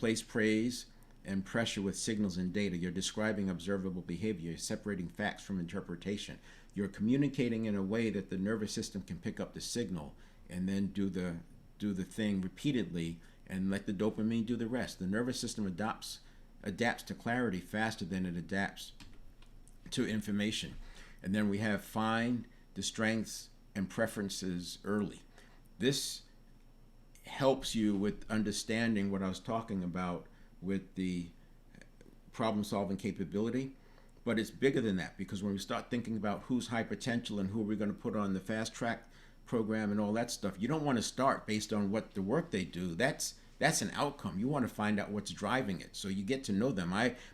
replace praise and pressure with signals and data. You're describing observable behavior. You're separating facts from interpretation. You're communicating in a way that the nervous system can pick up the signal and then do the thing repeatedly and let the dopamine do the rest. The nervous system adapts to clarity faster than it adapts to information. And then we have find the strengths and preferences early. This helps you with understanding what I was talking about with the problem-solving capability, but it's bigger than that, because when we start thinking about who's high potential and who we're going to put on the fast track program and all that stuff, you don't want to start based on what the work they do. That's an outcome. You want to find out what's driving it, so you get to know them.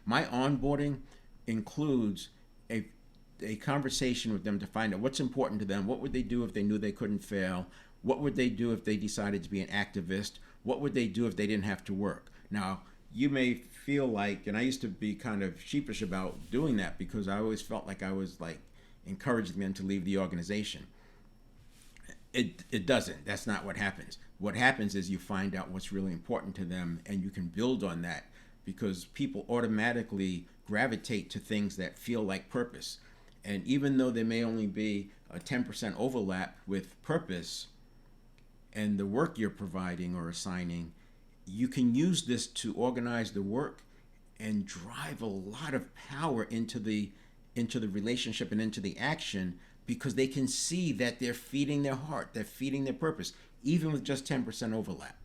My onboarding includes a conversation with them to find out what's important to them. What would they do if they knew they couldn't fail? What would they do if they decided to be an activist? What would they do if they didn't have to work? Now, you may feel like, and I used to be kind of sheepish about doing that because I always felt like I was like encouraging them to leave the organization. It doesn't. That's not what happens. What happens is you find out what's really important to them and you can build on that, because people automatically gravitate to things that feel like purpose. And even though there may only be a 10% overlap with purpose and the work you're providing or assigning, you can use this to organize the work and drive a lot of power into the relationship and into the action, because they can see that they're feeding their heart, they're feeding their purpose, even with just 10% overlap.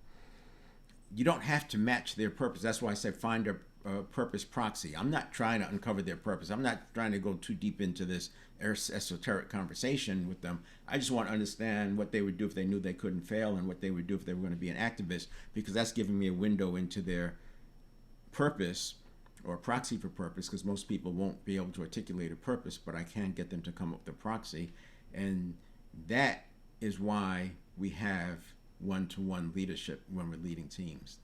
You don't have to match their purpose. That's why I said find a purpose proxy. I'm not trying to uncover their purpose. I'm not trying to go too deep into this esoteric conversation with them. I just want to understand what they would do if they knew they couldn't fail, and what they would do if they were going to be an activist, because that's giving me a window into their purpose or a proxy for purpose, because most people won't be able to articulate a purpose, but I can get them to come up with a proxy. And that is why we have one-to-one leadership when we're leading teams.